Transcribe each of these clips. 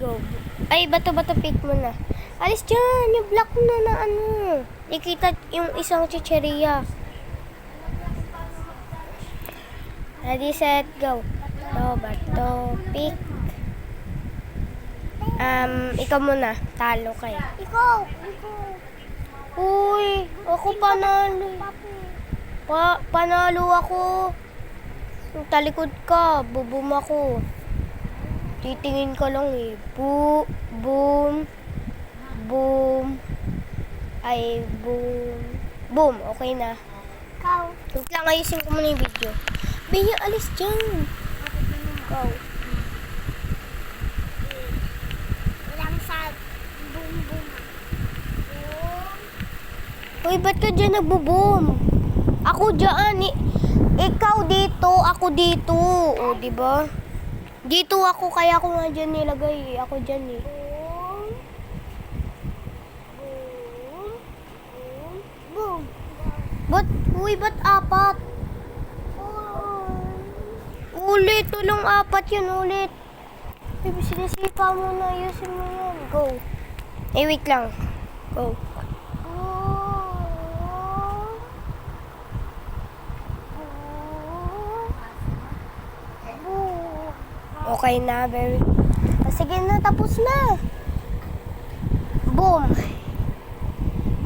Go. Ay, bato-bato pick mo na. Alis dyan, yung black na na ano. Ikita yung isang chicheria. Ready, set, go. Bato, pick. Ikaw muna. Talo kayo. Ikaw. Uy, ako panalo. Panalo ako. Yung talikod ka, bubum ako. Titingin ka lang eh. Boom. Ay, boom. Boom, okay na. Ikaw. Huwag lang ayusin ko muna yung video. Bea, alis dyan. Ikaw. Ilang sa boom. Boom. Uy, ba't ka dyan nagbo-boom? Ako dyan eh. Ikaw dito, ako dito. O, diba? Dito ako, kaya ako nga dyan nilagay. Ako dyan eh. Boom. Ba't apat? Ulit, tulong apat yun, ulit. Baby, sinisipa mo na, ayusin mo yan. Go. Eh, wait lang. Go. Okay na, baby. Sige na, tapos na. Boom.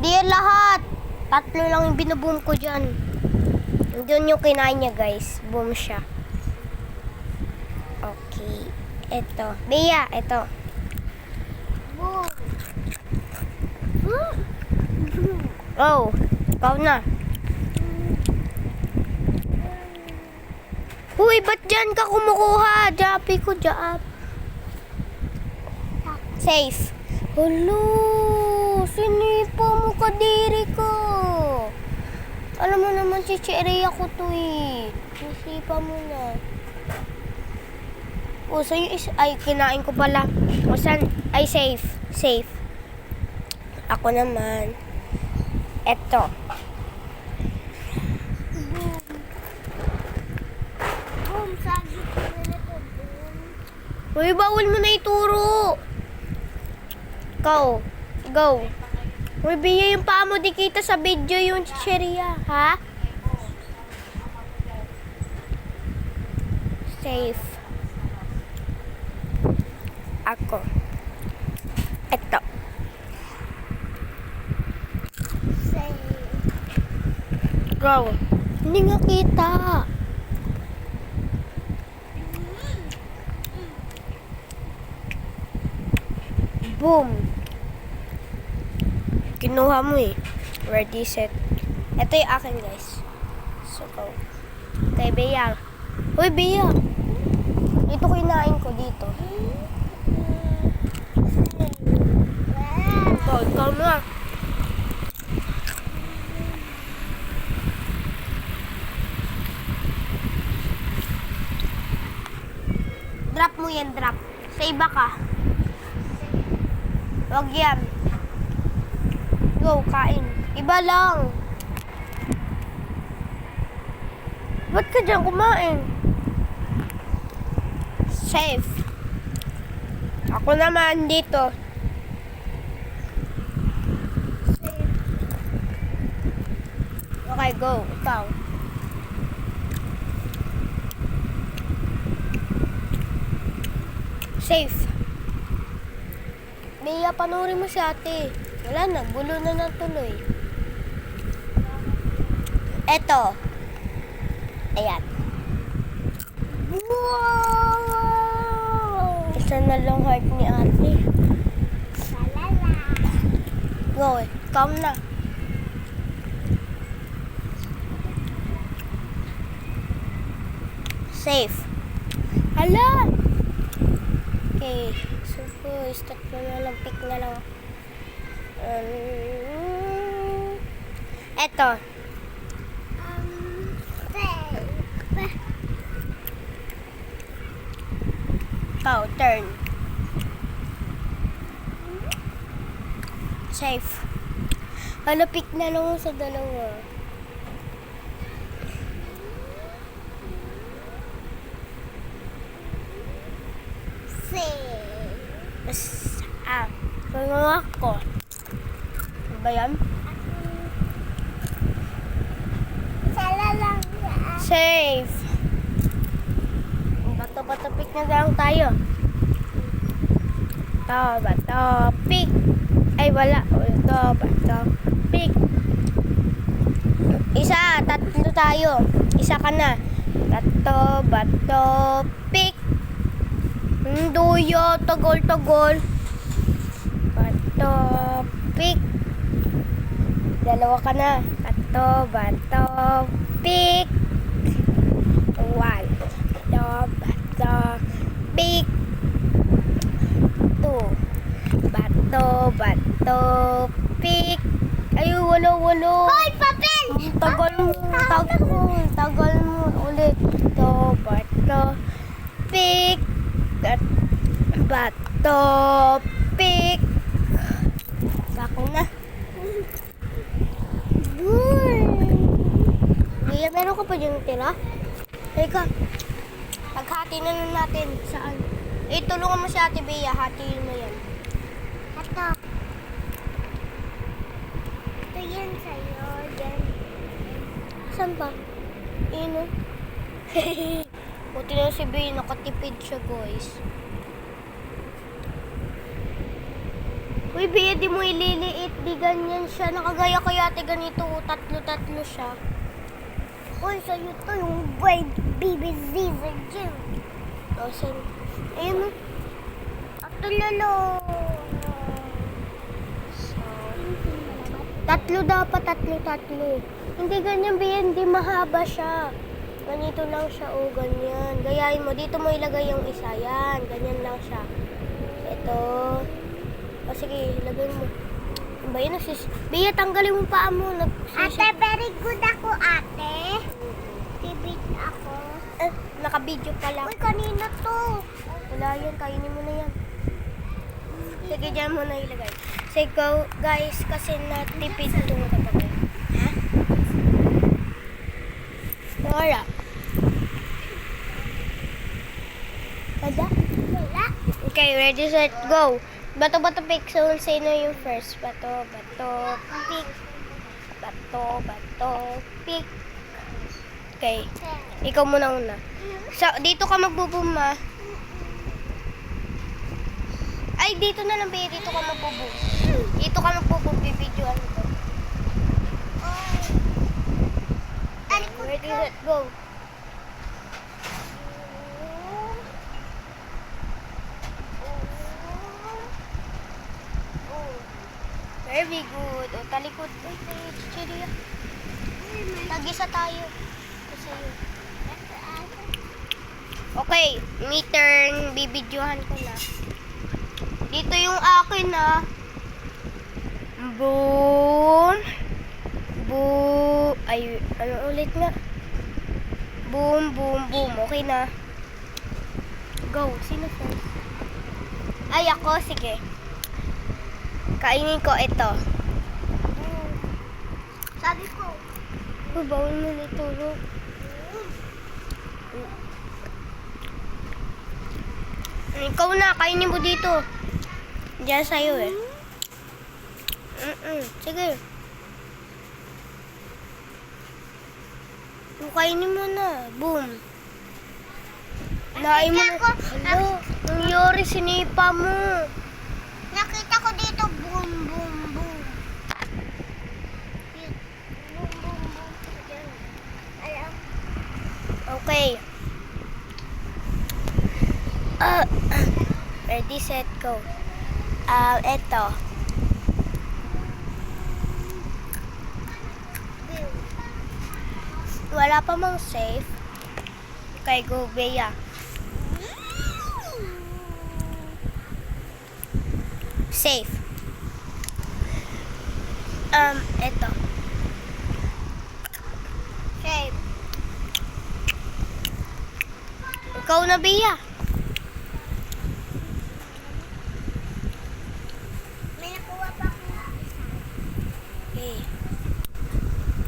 Di yan lahat. Tatlo lang yung binaboom ko dyan. Doon yung kinain niya, guys. Boom siya. Okay. Ito. Bea, ito. Boom. Oh, ikaw na. Uy, ba't dyan ka kumukuha? Japi ko, Jap. Safe. Hello, sinipa mo kadiri ko. Alam mo naman, chicheria ko to eh. Sinipa mo na. O, sa'yo is... Ay, kinain ko pala. O, saan? Ay, safe. Safe. Ako naman. Eto. Boom. Sabi ko nila to. Boom. Uy, bawal mo na ituro. Go. Go. Uy, Bea, yung paa mo di kita sa video yung chicheria, ha? Safe. Ako. Eto. Say. Go. Hindi nga kita. Boom. Kinuha mo eh. Ready, set. Ito yung akin, guys. So, go. Kay Bea. Uy, Bea. Dito ko inain ko dito. Go, ikaw na. Drop mo yan, drop. Sa iba ka. Huwag yan. Go, kain. Iba lang. Ba't ka dyan kumain? Safe. Ako naman dito. Okay, go. Ikaw. Safe. Bea, panoorin mo si ate. Wala na, gulo na ng tuloy. Eto. Ayan. Wow. Isa na lang heart ni ate. Salala. Go, calm na. Safe. Hala! Okay. So, start mo na lang. Pick na lang. Eto. Say. Ikaw, turn. Safe. Hala, pick na lang sa dalawa. Say. Tulungan ako. Ano ba yan? Sala lang yan. Safe. Bato-bato pick na lang tayo. Bato pick. Ay, wala. Bato pick. Isa, tatlo tayo. Isa ka na. Bato pick. Duyo, tagol. Bato pick. Dalawa ka na. Bato pick. One. Bato pick. Two. Bato pick. Ay, walo. Hoy, papel! Tagal mo ulit. Bato pick. Bato pick. Bako na. Bea, meron ka pa dyan tira? Teka, paghati na lang natin. Saan? Tulungan mo si Ate Bea. Hatiin mo yan. Ito. Ito yan sa'yo. Yan. Saan ba? Ino. Buti na si Bea. Nakatipid siya, guys. Uy, Bea, di mo ililiit. Di ganyan siya. Nakagaya kaya ate ganito. Tatlo siya. Uy, sa'yo to yung baby Caesar dyan. O, saan? Ayun. Ito lalo. Tatlo dapat. Hindi ganyan, Bea. Hindi mahaba siya. Ganito lang siya. O, ganyan. Gayahin mo. Dito mo ilagay yung isa. Yan. Ganyan lang siya. Ito. O, sige. Ilagay mo. Ano ba yun? Bea, tanggalin mo paa mo. Ate, very good ako, ate. Tibit ako. Naka-video pala. Uy, kanina to. Wala yan. Kainin mo na yan. Sige, dyan mo na ilagay. Sige, go, guys. Kasi natipid ito mo kapatid. Ha? Wala. Kada? Wala. Okay, ready, set, go. Bato pick. So, sino yung first? Bato pick. Bato pick. Okay. Ikaw muna una. So, dito ka magbubum, ma. Ay, dito na lang, Bea. Dito ka magbubum. Dito ka magbubum. Bibidyoan ko. Ready, set, go. Very good. O, talikod. Uy, may chichirya. Tag-isa tayo. Kasi yun. Okay, me turn. Bibidyohan ko na. Dito yung akin, na. Boom. Boom. Ay, ano ulit nga? Boom. Okay na. Go. Sino first? Ay, ako. Sige. Kainin ko ito. Sabi ko. Bawal mo nito. Ikaw na, kainin mo dito. Diyan sa'yo eh. Sige. Kainin mo na. Boom. Nain mo na. Ano? Nangyari, sinipa mo. Nakita ko dito, boom. Boom. Yan. Alam. Okay. Ready, set, go. Eto. Wala pa mang safe. Okay, go, Bea. Safe. Eto. Safe. Ikaw na, Bea. May nakuha pa ako. Okay.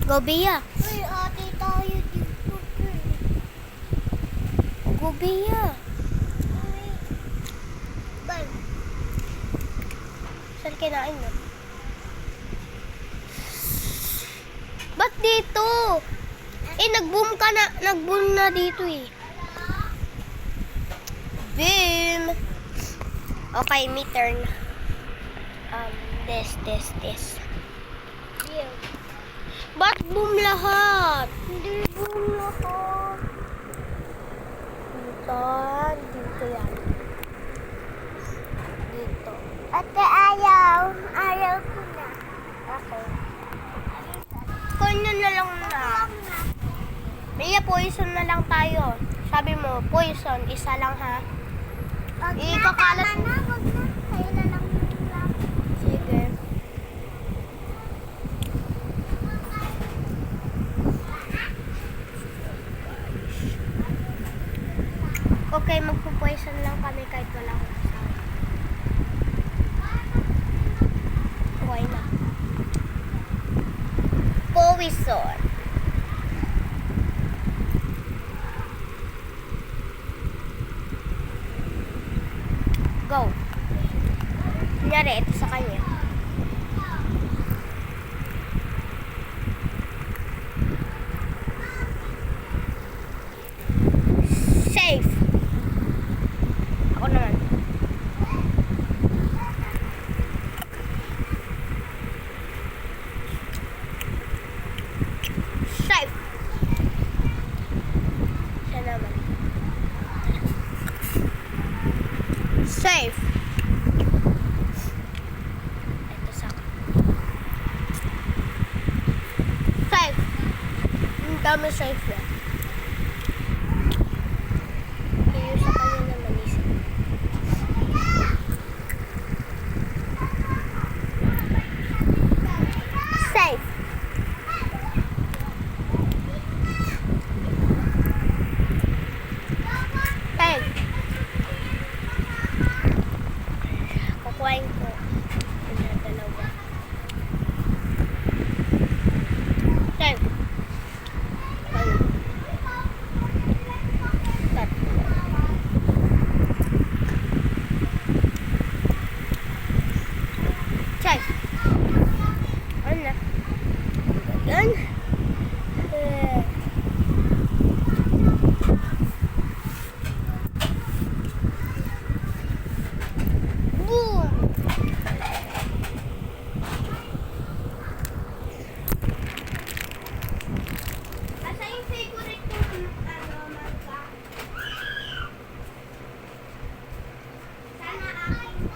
Go, Bea. Uy, ate tayo dito. Go, Bea. Uy. Bal. kinain mo. Ba't dito? Nag-boom ka na. Nag-boom na dito eh. Boom! Okay, me turn. This. Yeah. Ba't boom lahat? Hindi boom lahat. Dito yan. Dito. Ate, ayaw. Ayaw ko na. Okay. Kanya na lang na. Mia, poison na lang tayo. Sabi mo, poison, isa lang ha. Wag na, Ikakalat tama na. Wag na. Kayo na lang. Sige. Okay, magpo-poison lang kami kahit wala akong kasama. Okay na. Poison. Go. Kunyari, ito sa kanya. Safe. Ako naman. Safe. Siya naman. Safe. Ito sa akin. Safe. Ang dami safe yan. Iyo sa kanya naman isa. Safe. Safe. Kukuhain ko. Yung dalawa. Safe. Ayun. Tatlo. Safe. Ano na? Yan. Boom! Asa yung favorite ko magka? Sana akin.